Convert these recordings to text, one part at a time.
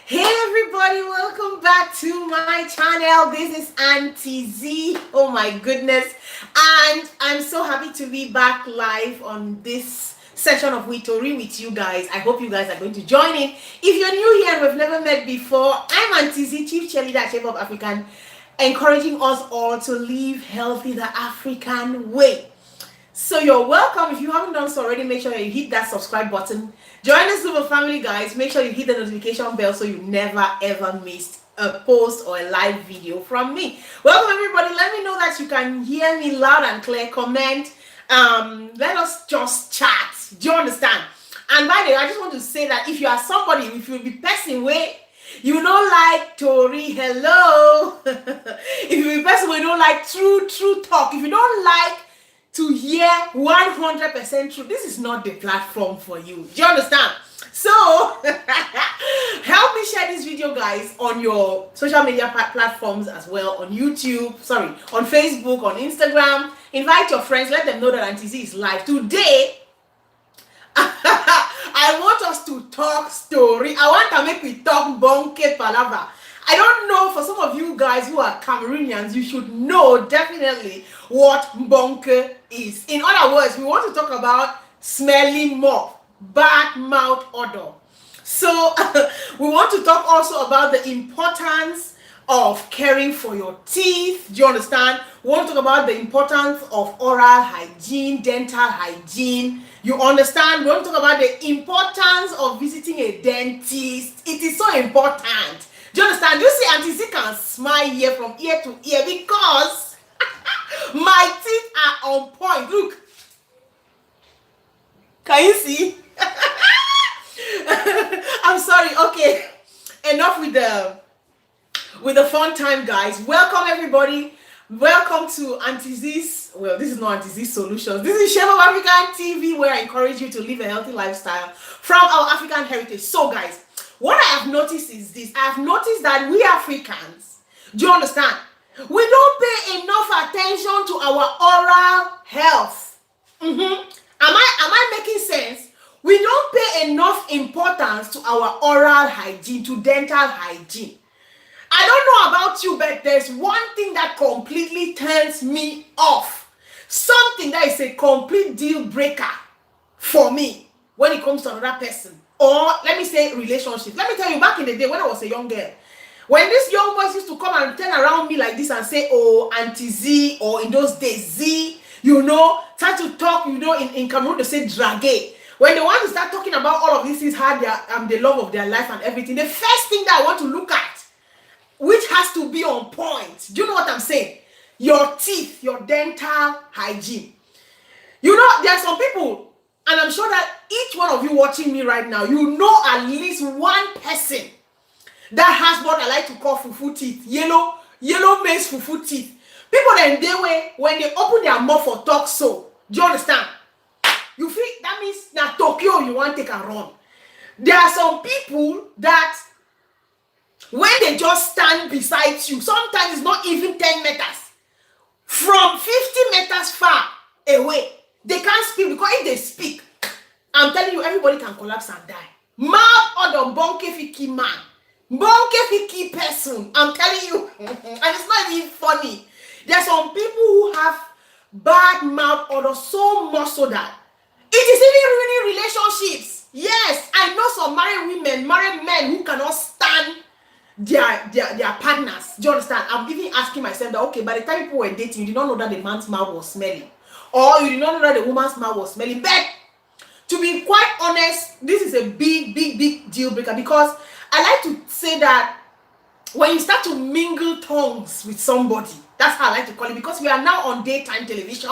Hey everybody, welcome back to my channel. This is Auntie Z. Oh my goodness. And I'm so happy to be back live on this session of Witori with you guys. I hope you guys are going to join in. If you're new here and we've never met before, I'm Auntie Z, Chief Cheerleader, Chef of African, encouraging us all to live healthy the African way. So you're welcome. If you haven't done so already, make sure you hit that subscribe button. Join the SUPA family, guys. Make sure you hit the notification bell so you never ever miss a post or a live video from me. Welcome everybody. Let me know that you can hear me loud and clear. Comment. Let us just chat. Do you understand? And by the way, I just want to say that if you are somebody, if you be person way, you don't like Tori, hello. If you be person we don't like true talk, if you don't like to hear 100% true, this is not the platform for you. Do you understand? So help me share this video, guys, on your social media platforms as well, on YouTube, on Facebook, on Instagram. Invite your friends, let them know that Auntie Z is live today. I want us to talk story. I want to make we talk Mbonke palava. I don't know, for some of you guys who are Cameroonians, you should know definitely what Mbonke is. In other words, we want to talk about smelly mouth, bad mouth odor. So we want to talk also about the importance of caring for your teeth. Do you understand? We want to talk about the importance of oral hygiene, dental hygiene. You understand? We want to talk about the importance of visiting a dentist. It is so important. Do you understand? You see, Auntie Z can smile here from ear to ear because my teeth are on point. Look. Can you see? I'm sorry. Okay. Enough with the fun time, guys. Welcome everybody. Welcome to Auntie Z's. Well, this is not Auntie Z's Solutions. This is Chef of African TV, where I encourage you to live a healthy lifestyle from our African heritage. So, guys, what I have noticed is this. I have noticed that we Africans, do you understand? We don't pay enough attention to our oral health. Am I making sense? We don't pay enough importance to our oral hygiene, to dental hygiene. I don't know about you, but there's one thing that completely turns me off. Something that is a complete deal breaker for me when it comes to another person. Or let me say relationship. Let me tell you, back in the day when I was a young girl, when these young boys used to come and turn around me like this and say, oh, Auntie Z, or in those days, Z, try to talk, in Cameroon they say drage. When they want to start talking about all of these things, how they are the love of their life and everything, the first thing that I want to look at, which has to be on point, do you know what I'm saying? Your teeth, your dental hygiene. There are some people, and I'm sure that each one of you watching me right now, you know at least one person that has what I like to call fufu teeth, yellow maize fufu teeth. People then when they open their mouth for talk so, do you understand? You feel that means now Tokyo you want to take a run. There are some people that when they just stand beside you, sometimes it's not even 10 meters. From 50 meters far away, they can't speak, because if they speak, I'm telling you, everybody can collapse and die. Mouth odor, Mbonke fiki man. Mbonke fiki person. I'm telling you. And it's not even funny. There are some people who have bad mouth odor, so much so that it is even ruining relationships. Yes, I know some married women, married men who cannot stand their partners. Do you understand? I'm even asking myself that, okay, by the time people were dating, you did not know that the man's mouth was smelling, or you did not know that the woman's mouth was smelling. But to be quite honest, this is a big deal breaker, because I like to say that when you start to mingle tongues with somebody, that's how I like to call it, because we are now on daytime television.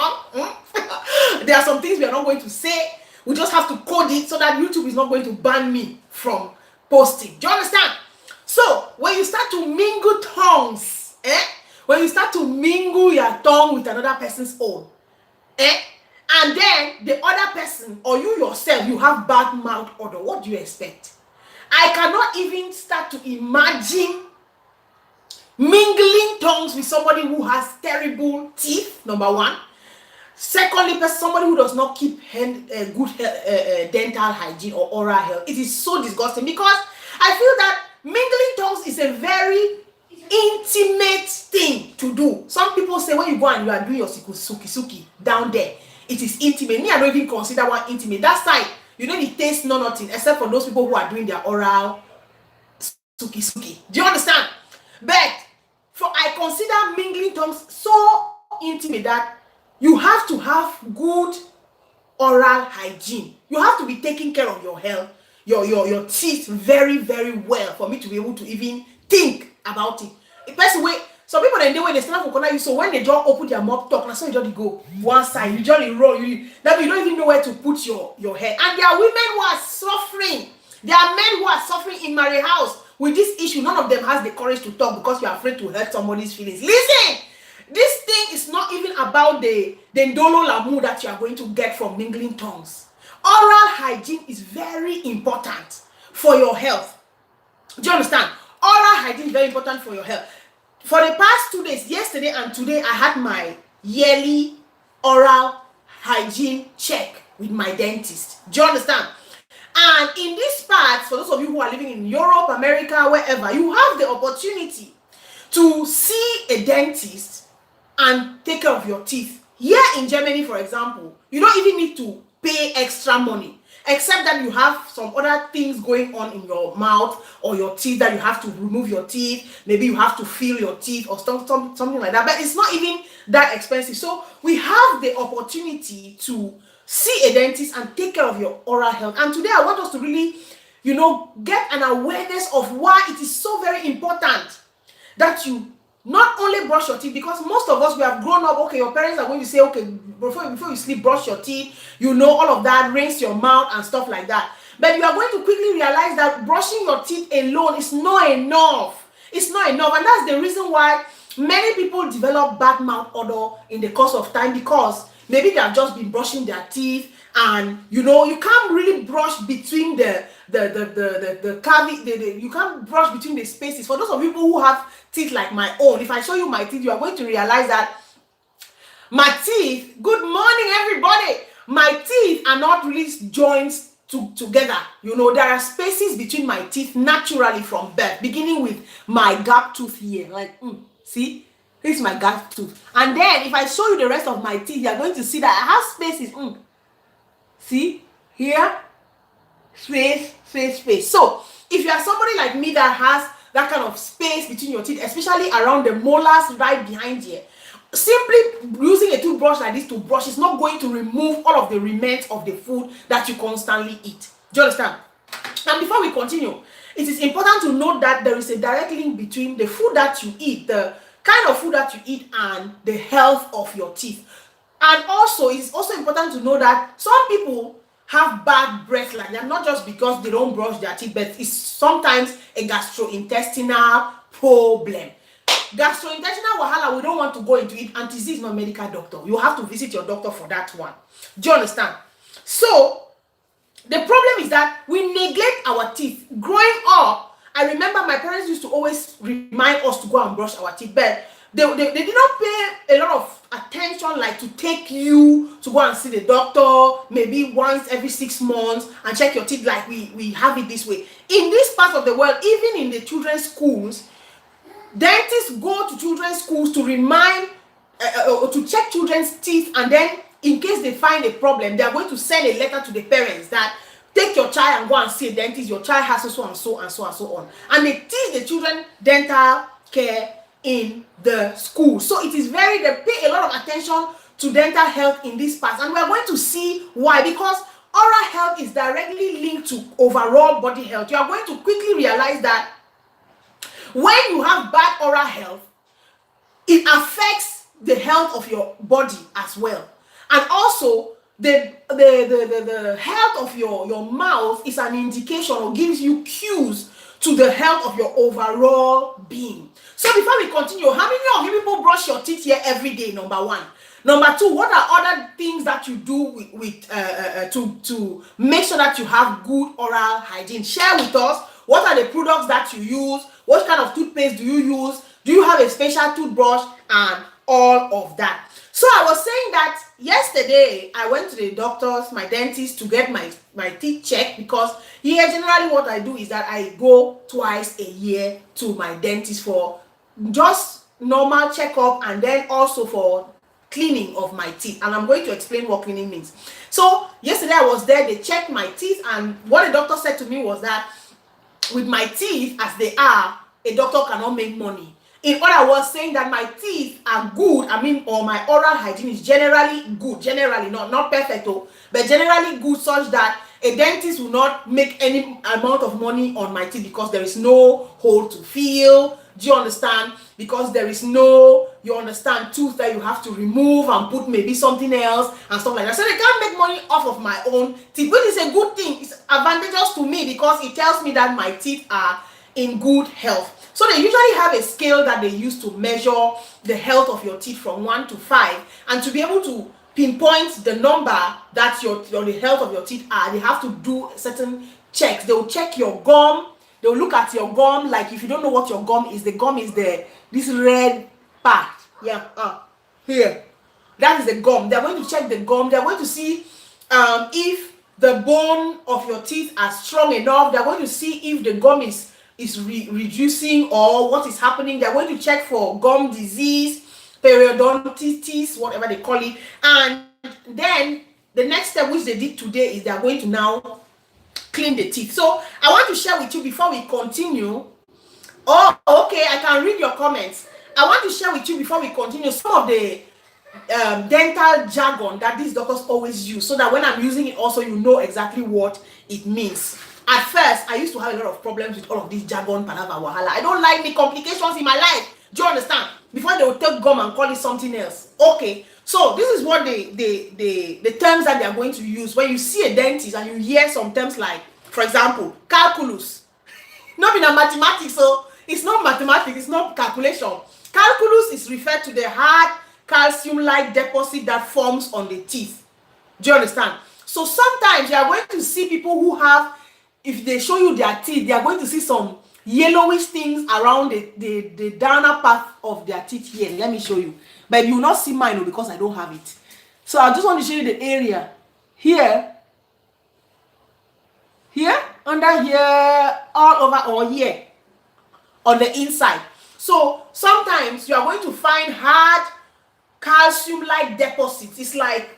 There are some things we are not going to say. We just have to code it so that YouTube is not going to ban me from posting. Do you understand? So when you start to mingle tongues, when you start to mingle your tongue with another person's own, and then the other person or you yourself, you have bad mouth odor, what do you expect? I cannot even start to imagine mingling tongues with somebody who has terrible teeth, number one. Secondly, somebody who does not keep good dental hygiene or oral health. It is so disgusting, because I feel that mingling tongues is a very intimate thing to do. Some people say when you go and you are doing your suki down there, it is intimate. Me, I don't even consider one intimate. That side, you don't need taste, no nothing, except for those people who are doing their oral suki. Do you understand? But I consider mingling tongues so intimate that you have to have good oral hygiene. You have to be taking care of your health, your teeth very, very well for me to be able to even think about it. A person way, some people when they stand up for corner you, so when they just open their mouth talk, that's how you just go one side, you just roll, that you don't even know where to put your head. And there are women who are suffering. There are men who are suffering in my house with this issue. None of them has the courage to talk because you are afraid to hurt somebody's feelings. Listen, this thing is not even about the ndolo lamu that you are going to get from mingling tongues. Oral hygiene is very important for your health. Do you understand? Oral hygiene is very important for your health. For the past 2 days, yesterday and today, I had my yearly oral hygiene check with my dentist. Do you understand? And in this part, for those of you who are living in Europe, America, wherever, you have the opportunity to see a dentist and take care of your teeth. Here in Germany, for example, you don't even need to pay extra money, except that you have some other things going on in your mouth or your teeth that you have to remove your teeth. Maybe you have to fill your teeth or something like that. But it's not even that expensive. So we have the opportunity to see a dentist and take care of your oral health. And today I want us to really, get an awareness of why it is so very important that you not only brush your teeth, because most of us, we have grown up, okay, your parents are going to say, okay, before you sleep, brush your teeth, all of that, rinse your mouth and stuff like that. But you are going to quickly realize that brushing your teeth alone is not enough. It's not enough. And that's the reason why many people develop bad mouth odor in the course of time, because maybe they have just been brushing their teeth and you can't really brush between the cavity, you can't brush between the spaces. For those of people who have teeth like my own, if I show you my teeth, you are going to realize that my teeth, good morning everybody, my teeth are not really joints together. There are spaces between my teeth naturally from birth, beginning with my gap tooth here, like see, this is my gap tooth. And then if I show you the rest of my teeth, you are going to see that I have spaces. See here, space. So if you are somebody like me that has that kind of space between your teeth, especially around the molars right behind here, simply using a toothbrush like this to brush is not going to remove all of the remains of the food that you constantly eat. Do you understand? And before we continue, it is important to note that there is a direct link between the food that you eat, the kind of food that you eat, and the health of your teeth. And also, it's also important to know that some people have bad breath like that, not just because they don't brush their teeth, but it's sometimes a gastrointestinal problem. Gastrointestinal wahala, we don't want to go into it. Auntie Z is not a medical doctor. You have to visit your doctor for that one. Do you understand? So the problem is that we neglect our teeth. Growing up, I remember my parents used to always remind us to go and brush our teeth, but they did not pay a lot of attention, like to take you to go and see the doctor maybe once every 6 months and check your teeth like we have it this way. In this part of the world, even in the children's schools, dentists go to children's schools to remind to check children's teeth, and then in case they find a problem, they are going to send a letter to the parents that take your child and go and see a dentist. Your child has so and so and so and so on, and they teach the children dental care in the school. So it is they pay a lot of attention to dental health in this part, and we are going to see why. Because oral health is directly linked to overall body health. You are going to quickly realize that when you have bad oral health, it affects the health of your body as well. And also the health of your mouth is an indication or gives you cues to the health of your overall being. So before we continue, how many of you people brush your teeth here every day? Number one. Number two, what are other things that you do to make sure that you have good oral hygiene? Share with us. What are the products that you use? What kind of toothpaste do you use? Do you have a special toothbrush? And all of that. So I was saying that yesterday I went to the doctors, my dentist, to get my teeth checked, because here generally what I do is that I go twice a year to my dentist for just normal checkup and then also for cleaning of my teeth, and I'm going to explain what cleaning means. So yesterday I was there, they checked my teeth, and what the doctor said to me was that with my teeth as they are, a doctor cannot make money. In other words, saying that my teeth are good, I mean, or my oral hygiene is generally good, generally not perfect, but generally good, such that a dentist will not make any amount of money on my teeth, because there is no hole to fill. Do you understand? Because there is no, you understand, tooth that you have to remove and put maybe something else and stuff like that. So they can't make money off of my own teeth, which is a good thing. It's advantageous to me because it tells me that my teeth are in good health. So they usually have a scale that they use to measure the health of your teeth from 1 to 5, and to be able to pinpoint the number that the health of your teeth are, they have to do certain checks. They will check your gum. They will look at your gum. Like, if you don't know what your gum is, the gum is this red part. Yeah, here. That is the gum. They're going to check the gum. They're going to see if the bone of your teeth are strong enough. They're going to see if the gum is reducing or what is happening. They're going to check for gum disease, periodontitis, whatever they call it. And then the next step, which they did today, is they're going to now clean the teeth. So I want to share with you before we continue. Oh, okay, I can read your comments. I want to share with you before we continue some of the dental jargon that these doctors always use, so that when I'm using it also, you know exactly what it means. At first, I used to have a lot of problems with all of these jargon, palava, wahala. I don't like the complications in my life. Do you understand? Before they will take gum and call it something else. Okay, so this is what the terms that they are going to use. When you see a dentist and you hear some terms like, for example, calculus. Not in a mathematics, so it's not mathematics, it's not calculation. Calculus is referred to the hard calcium-like deposit that forms on the teeth. Do you understand? So sometimes you are going to see people who have, if they show you their teeth, they are going to see some yellowish things around the downer part of their teeth here. Let me show you. But you will not see mine because I don't have it. So I just want to show you the area. Here, under here, all over, or here, on the inside. So sometimes you are going to find hard calcium-like deposits. It's like,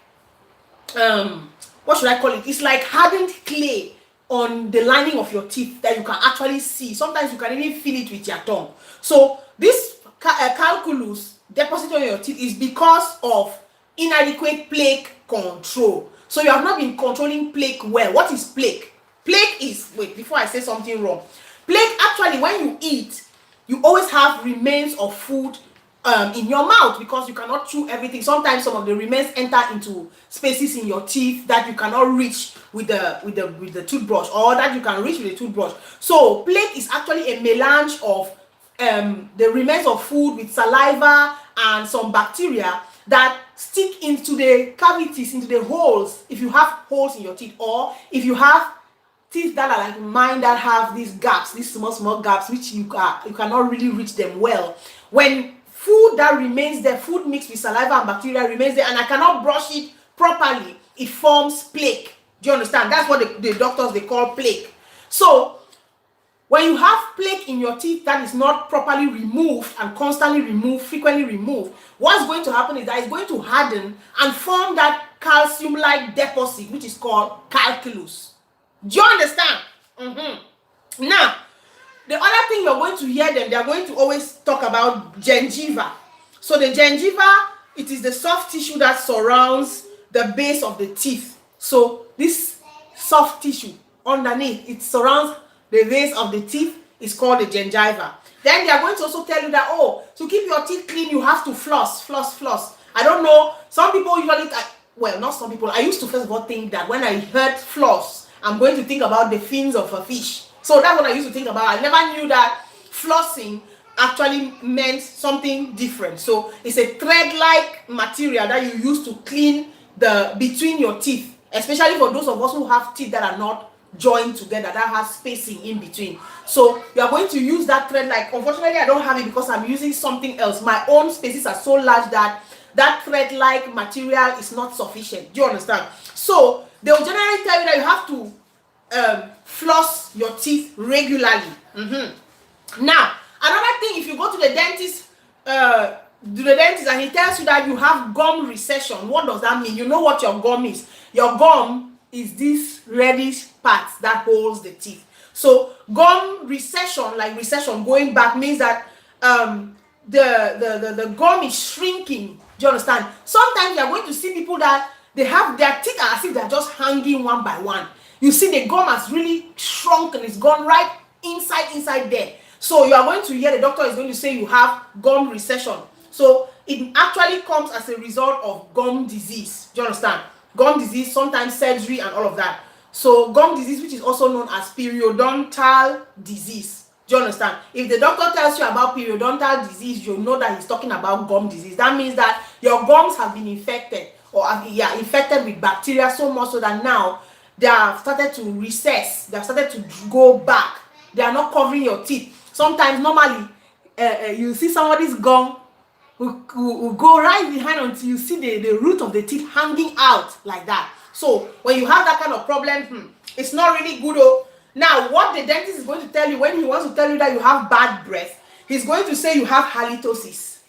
what should I call it? It's like hardened clay on the lining of your teeth that you can actually see. Sometimes you can even feel it with your tongue. So this calculus deposit on your teeth is because of inadequate plaque control. So you have not been controlling plaque well. What is plaque? Plaque is, wait, before I say something wrong. Plaque, actually, when you eat, you always have remains of food in your mouth, because you cannot chew everything. Sometimes some of the remains enter into spaces in your teeth that you cannot reach with the toothbrush, or that you can reach with a toothbrush. So plaque is actually a melange of the remains of food with saliva and some bacteria that stick into the cavities, into the holes, if you have holes in your teeth, or if you have teeth that are like mine that have these gaps, these small gaps, which you cannot really reach them well. When food that remains there, food mixed with saliva and bacteria remains there, and I cannot brush it properly, it forms plaque. Do you understand? That's what the doctors, they call plaque. So when you have plaque in your teeth that is not properly removed and constantly removed, frequently removed, what's going to happen is that it's going to harden and form that calcium-like deposit, which is called calculus. Do you understand? Now, the other thing you're going to hear them, they are going to always talk about gingiva. So the gingiva, it is the soft tissue that surrounds the base of the teeth. So this soft tissue underneath, it surrounds the base of the teeth, is called the gingiva. Then they are going to also tell you that, oh, to keep your teeth clean, you have to floss. I don't know, some people usually, well, not some people, I used to first of all think that when I heard floss, I'm going to think about the fins of a fish. So that's what I used to think about. I never knew that flossing actually meant something different. So it's a thread-like material that you use to clean the between your teeth, especially for those of us who have teeth that are not joined together, that has spacing in between. So you are going to use that thread. Like, unfortunately I don't have it because I'm using something else. My own spaces are so large that that thread like material is not sufficient. Do you understand? So they will generally tell you that you have to floss your teeth regularly. Now, another thing, if you go to the dentist, and he tells you that you have gum recession, what does that mean? You know what your gum is. Your gum is this reddish part that holds the teeth. So gum recession, like recession going back, means that the gum is shrinking. Do you understand? Sometimes you are going to see people that they have their teeth are as if they're just hanging one by one. You see the gum has really shrunk and it's gone right inside there. So you are going to hear the doctor is going to say you have gum recession. So it actually comes as a result of gum disease. Do you understand? Gum disease, sometimes surgery and all of that. So gum disease, which is also known as periodontal disease. Do you understand? If the doctor tells you about periodontal disease, you know that he's talking about gum disease. That means that your gums have been infected, or infected with bacteria, so much so that now they have started to recess. They have started to go back. They are not covering your teeth. Sometimes, normally, you see somebody's gum will go right behind until you see the root of the teeth hanging out like that. So when you have that kind of problem, it's not really good. Oh, now what the dentist is going to tell you when he wants to tell you that you have bad breath, he's going to say you have halitosis.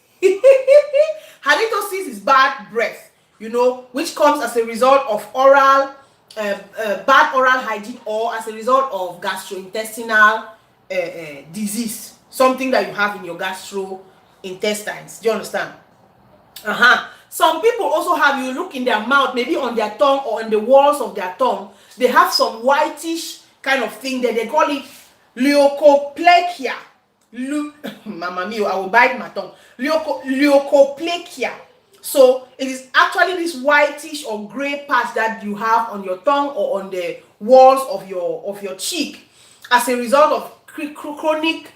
Halitosis is bad breath, you know, which comes as a result of oral bad oral hygiene, or as a result of gastrointestinal disease, something that you have in your gastrointestines. Do you understand? Some people also have, you look in their mouth, maybe on their tongue or on the walls of their tongue, they have some whitish kind of thing there. They call it leukoplakia. Mama mia, I will bite my tongue. Leukoplakia. So it is actually this whitish or gray patch that you have on your tongue or on the walls of your cheek as a result of chronic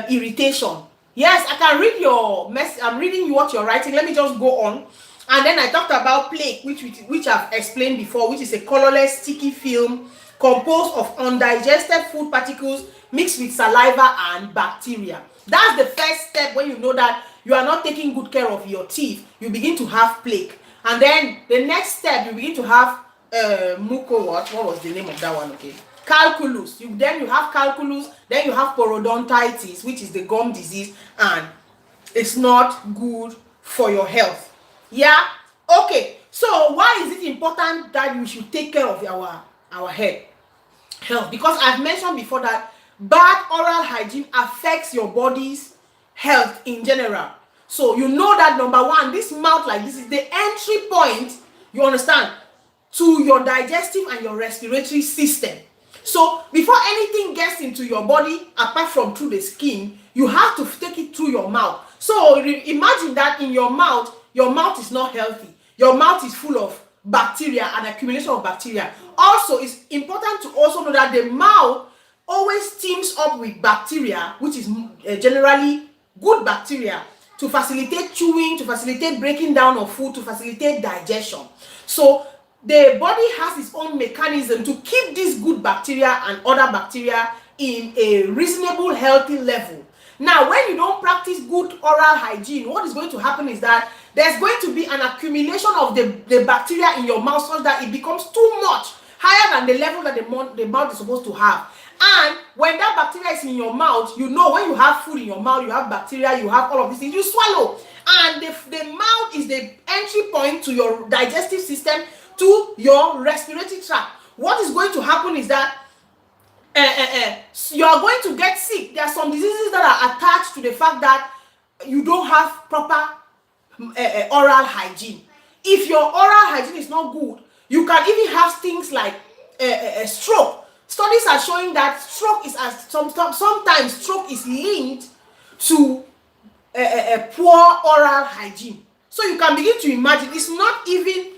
irritation. Yes, I can read your message. I'm reading you what you're writing. Let me just go on. And then I talked about plaque, which I've explained before, which is a colorless sticky film composed of undigested food particles mixed with saliva and bacteria. That's the first step. When you know that you are not taking good care of your teeth, you begin to have plaque. And then the next step, you begin to have muco, what was the name of that one? Okay, calculus. Then you have calculus, then you have parodontitis, which is the gum disease, and it's not good for your health. Yeah, okay. So why is it important that you should take care of our health? Because I've mentioned before that bad oral hygiene affects your body's health in general. So you know that, number one, this mouth like this is the entry point, you understand, to your digestive and your respiratory system. So before anything gets into your body, apart from through the skin, you have to take it through your mouth. So imagine that in your mouth is not healthy. Your mouth is full of bacteria and accumulation of bacteria. Also, it's important to also know that the mouth always teams up with bacteria, which is generally good bacteria, to facilitate chewing, to facilitate breaking down of food, to facilitate digestion. So the body has its own mechanism to keep this good bacteria and other bacteria in a reasonable, healthy level. Now, when you don't practice good oral hygiene, what is going to happen is that there's going to be an accumulation of the bacteria in your mouth, so that it becomes too much, higher than the level that the mouth is supposed to have. And when that bacteria is in your mouth, you know, when you have food in your mouth, you have bacteria, you have all of these things, you swallow. And the mouth is the entry point to your digestive system, to your respiratory tract. What is going to happen is that you are going to get sick. There are some diseases that are attached to the fact that you don't have proper oral hygiene. If your oral hygiene is not good, you can even have things like stroke. Studies are showing that stroke is sometimes stroke is linked to poor oral hygiene. So you can begin to imagine, it's not even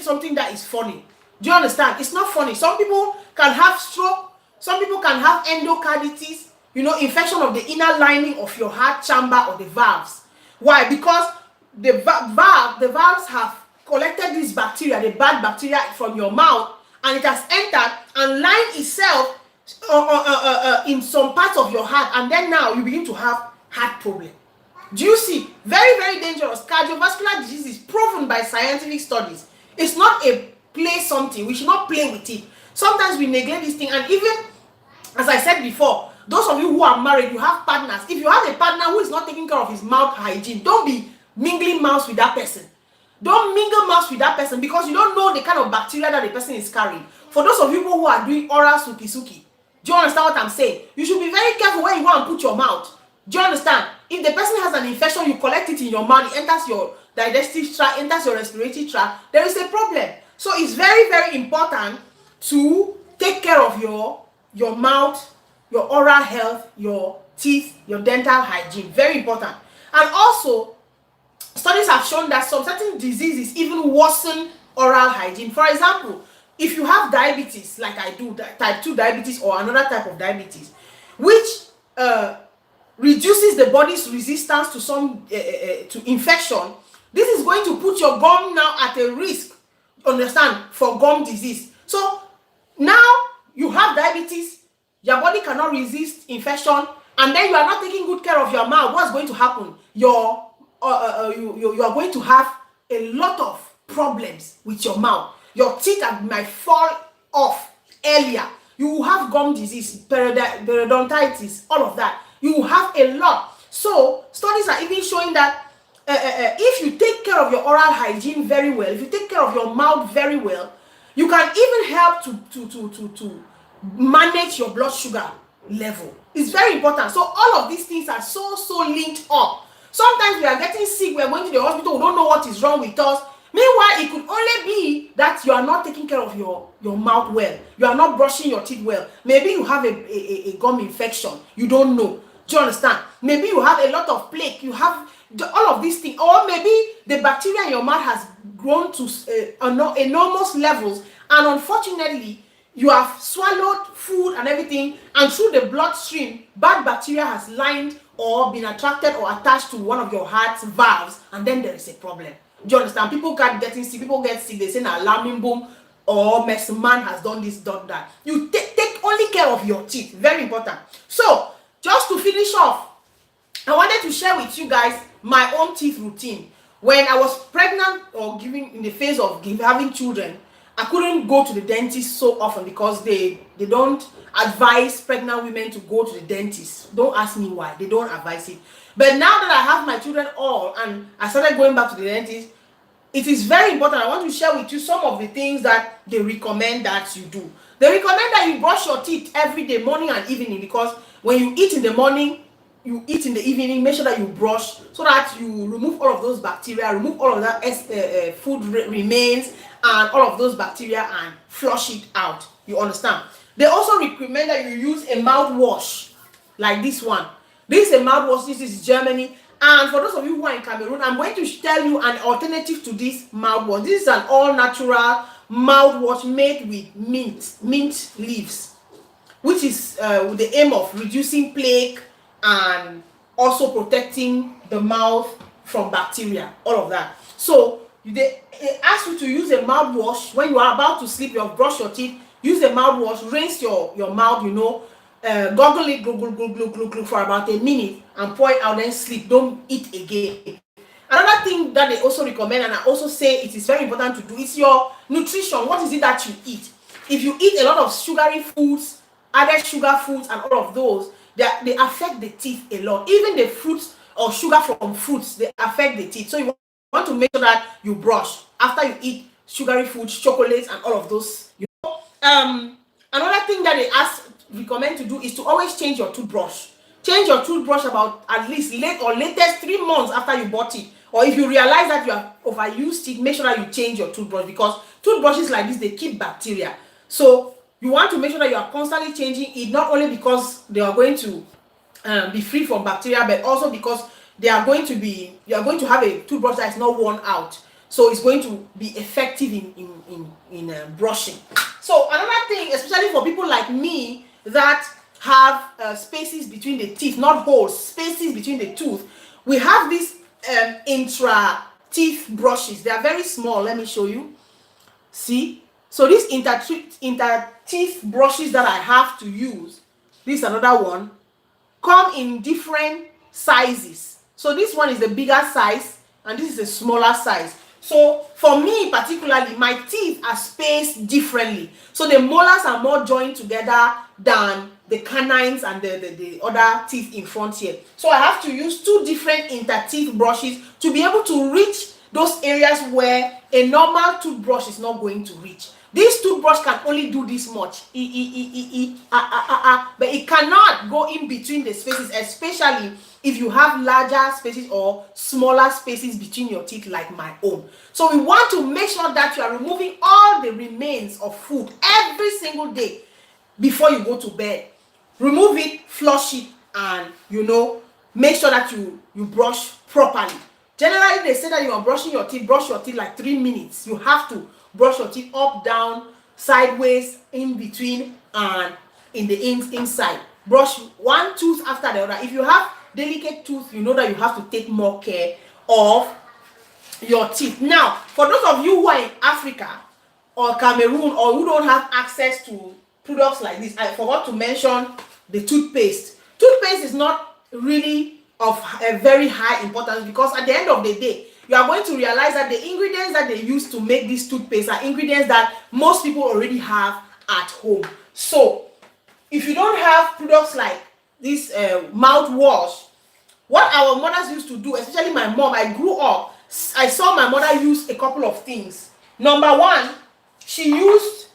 something that is funny. Do you understand? It's not funny. Some people can have stroke. Some people can have endocarditis, you know, infection of the inner lining of your heart chamber or the valves. Why? Because the valves have collected this bacteria, the bad bacteria from your mouth, and it has entered and lined itself in some parts of your heart, and then now you begin to have heart problem. Do you see? Very, very dangerous. Cardiovascular disease is proven by scientific studies. It's not a play something. We should not play with it. Sometimes we neglect this thing, and even as I said before, those of you who are married, you have partners. If you have a partner who is not taking care of his mouth hygiene, don't be mingling mouths with that person. Don't mingle mouths with that person, because you don't know the kind of bacteria that the person is carrying. For those of you who are doing oral suki, do you understand what I'm saying? You should be very careful where you go and put your mouth. Do you understand? If the person has an infection, you collect it in your mouth, it enters your digestive tract, enters your respiratory tract, there is a problem. So it's very, very important to take care of your mouth, your oral health, your teeth, your dental hygiene. Very important. And also, studies have shown that some certain diseases even worsen oral hygiene. For example, if you have diabetes, like I do, type 2 diabetes or another type of diabetes, which reduces the body's resistance to some to infection, this is going to put your gum now at a risk, understand, for gum disease. So now you have diabetes, your body cannot resist infection, and then you are not taking good care of your mouth. What's going to happen? You are going to have a lot of problems with your mouth. Your teeth might fall off earlier. You will have gum disease, periodontitis, all of that. You will have a lot. So studies are even showing that if you take care of your oral hygiene very well, if you take care of your mouth very well, you can even help to manage your blood sugar level. It's very important. So all of these things are so linked up. Sometimes we are getting sick, we are going to the hospital, we don't know what is wrong with us. Meanwhile, it could only be that you are not taking care of your mouth well. You are not brushing your teeth well. Maybe you have a gum infection. You don't know. Do you understand? Maybe you have a lot of plaque. You have all of these things. Or maybe the bacteria in your mouth has grown to enormous levels. And unfortunately, you have swallowed food and everything. And through the bloodstream, bad bacteria has lined or been attracted or attached to one of your heart's valves. And then there is a problem. Do you understand? People can't get sick. People get sick. They say, "Nah, alarming boom," or "Messi man has done this, done that." You take only care of your teeth. Very important. So, just to finish off, I wanted to share with you guys my own teeth routine. When I was pregnant or in the phase of having children, I couldn't go to the dentist so often because they don't advise pregnant women to go to the dentist. Don't ask me why. They don't advise it. But now that I have my children all and I started going back to the dentist, it is very important. I want to share with you some of the things that they recommend that you do. They recommend that you brush your teeth every day, morning and evening, because when you eat in the morning, you eat in the evening, make sure that you brush so that you remove all of those bacteria, remove all of that food remains and all of those bacteria and flush it out. You understand? They also recommend that you use a mouthwash like this one. This is a mouthwash. This is Germany. And for those of you who are in Cameroon, I'm going to tell you an alternative to this mouthwash. This is an all-natural mouthwash made with mint leaves, which is with the aim of reducing plaque and also protecting the mouth from bacteria, all of that. So they ask you to use a mouthwash when you are about to sleep. You have brushed your teeth, use a mouthwash, rinse your mouth, gargle it, glug, for about a minute and pour it out, then sleep. Don't eat again. Another thing that they also recommend, and I also say it is very important to do, is your nutrition. What is it that you eat? If you eat a lot of sugary foods, added sugar foods and all of those, they affect the teeth a lot. Even the fruits or sugar from fruits, they affect the teeth. So you want to make sure that you brush after you eat sugary foods, chocolates and all of those. Another thing that they recommend to do is to always change your toothbrush. Change your toothbrush about at least latest 3 months after you bought it. Or if you realize that you have overused it, make sure that you change your toothbrush, because toothbrushes like this, they keep bacteria. So you want to make sure that you are constantly changing it, not only because they are going to be free from bacteria, but also because you are going to have a toothbrush that is not worn out. So it's going to be effective in brushing. So another thing, especially for people like me that have spaces between the teeth, not holes, spaces between the tooth, we have these intra teeth brushes. They are very small. Let me show you. See? So these inter teeth brushes that I have to use, this is another one, come in different sizes. So this one is the bigger size and this is a smaller size. So for me particularly, my teeth are spaced differently. So the molars are more joined together than the canines and the other teeth in front here. So I have to use two different inter-teeth brushes to be able to reach those areas where a normal toothbrush is not going to reach. This toothbrush can only do this much, but it cannot go in between the spaces, especially if you have larger spaces or smaller spaces between your teeth like my own. So we want to make sure that you are removing all the remains of food every single day before you go to bed. Remove it, flush it, and make sure that you brush properly. Generally, they say that you are brushing your teeth, brush your teeth like 3 minutes. You have to brush your teeth up, down, sideways, in between, and in the inside. Brush one tooth after the other. If you have delicate tooth, you know that you have to take more care of your teeth. Now, for those of you who are in Africa or Cameroon or who don't have access to products like this, I forgot to mention the toothpaste. Toothpaste is not really of a very high importance because at the end of the day, you are going to realize that the ingredients that they use to make this toothpaste are ingredients that most people already have at home. So if you don't have products like this mouthwash, what our mothers used to do, especially my mom, I grew up, I saw my mother use a couple of things. Number one, she used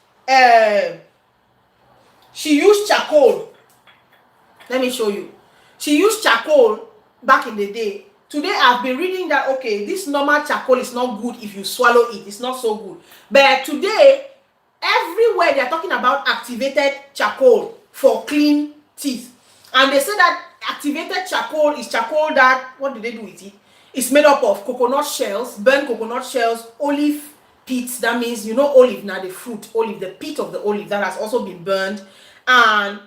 charcoal. Let me show you. She used charcoal back in the day. Today I've been reading that okay, this normal charcoal is not good if you swallow it. It's not so good. But today, everywhere they are talking about activated charcoal for clean teeth. And they say that activated charcoal is charcoal that, what do they do with it? It's made up of coconut shells, burnt coconut shells, olive pits. That means, olive, now the fruit, olive, the pit of the olive that has also been burned and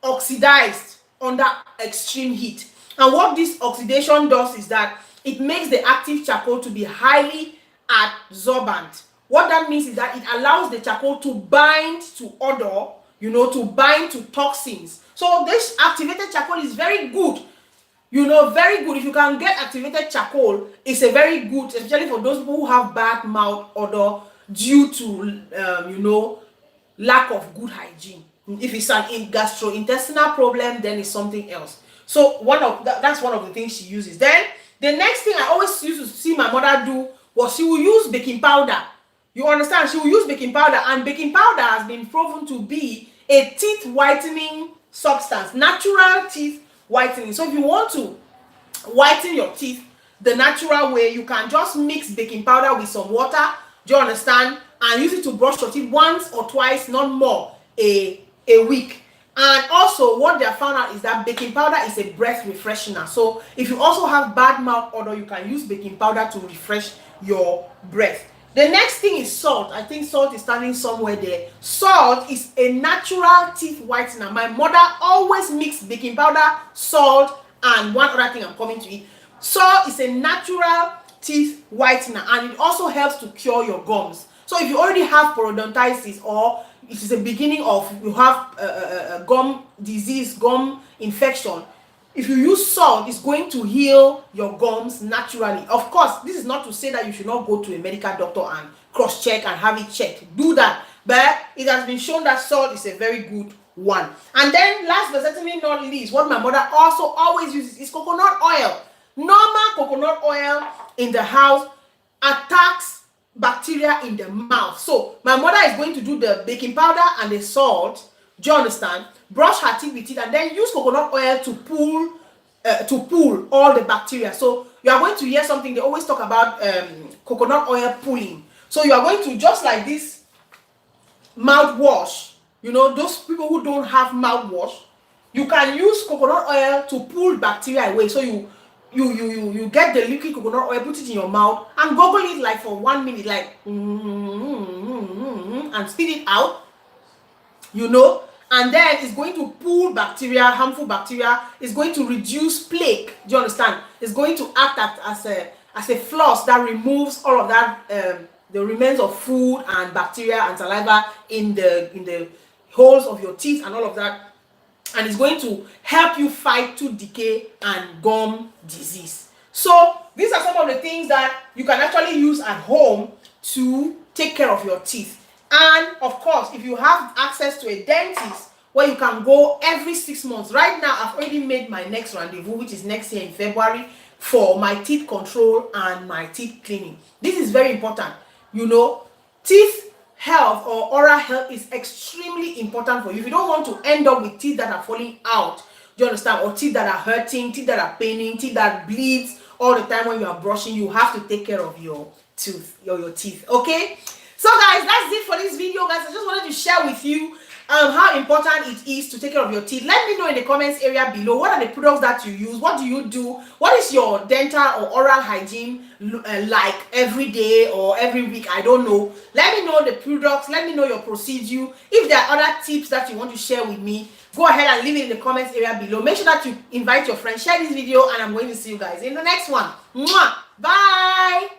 oxidized under extreme heat. And what this oxidation does is that it makes the active charcoal to be highly absorbent. What that means is that it allows the charcoal to bind to odor, to bind to toxins. So this activated charcoal is very good. Very good. If you can get activated charcoal, it's a very good, especially for those people who have bad mouth odor due to, lack of good hygiene. If it's an gastrointestinal problem, then it's something else. So that's one of the things she uses. Then the next thing I always used to see my mother do was she will use baking powder. You understand? She will use baking powder, and baking powder has been proven to be a teeth whitening substance, natural teeth whitening. So if you want to whiten your teeth the natural way, you can just mix baking powder with some water, do you understand, and use it to brush your teeth once or twice, not more, a week. And also what they have found out is that baking powder is a breath refreshener. So if you also have bad mouth odor, you can use baking powder to refresh your breath. The next thing is salt. I think salt is standing somewhere there. Salt is a natural teeth whitener. My mother always mixed baking powder, salt, and one other thing I'm coming to it. Salt is a natural teeth whitener, and it also helps to cure your gums. So if you already have periodontitis, or it is the beginning of you have a gum disease, gum infection, if you use salt, it's going to heal your gums naturally. Of course, this is not to say that you should not go to a medical doctor and cross-check and have it checked. Do that. But it has been shown that salt is a very good one. And then last but certainly not least, what my mother also always uses is coconut oil. Normal coconut oil in the house attacks bacteria in the mouth. So my mother is going to do the baking powder and the salt, do you understand? Brush her teeth with it and then use coconut oil to pull all the bacteria. So you are going to hear something, they always talk about coconut oil pulling. So you are going to, just like this mouthwash, those people who don't have mouthwash, you can use coconut oil to pull bacteria away. So you get the liquid coconut oil, put it in your mouth and gurgle it like for 1 minute, like and spit it out, and then it's going to pull bacteria, harmful bacteria. It's going to reduce plaque. Do you understand? It's going to act as a floss that removes all of that the remains of food and bacteria and saliva in the holes of your teeth and all of that, and it's going to help you fight tooth decay and gum disease. So these are some of the things that you can actually use at home to take care of your teeth. And of course, if you have access to a dentist where you can go every 6 months, right now I've already made my next rendezvous, which is next year in February, for my teeth control and my teeth cleaning. This is very important. You know, teeth health or oral health is extremely important for you. If you don't want to end up with teeth that are falling out, do you understand, or teeth that are hurting, teeth that are paining, teeth that bleeds all the time when you are brushing, you have to take care of your tooth, your teeth. Okay, so guys, that's it for this video, guys. I just wanted to share with you how important it is to take care of your teeth. Let me know in the comments area below, what are the products that you use, what do you do, what is your dental or oral hygiene like every day or every week, I don't know. Let me know the products, let me know your procedure. If there are other tips that you want to share with me, go ahead and leave it in the comments area below. Make sure that you invite your friends, share this video, and I'm going to see you guys in the next one. Mwah! Bye.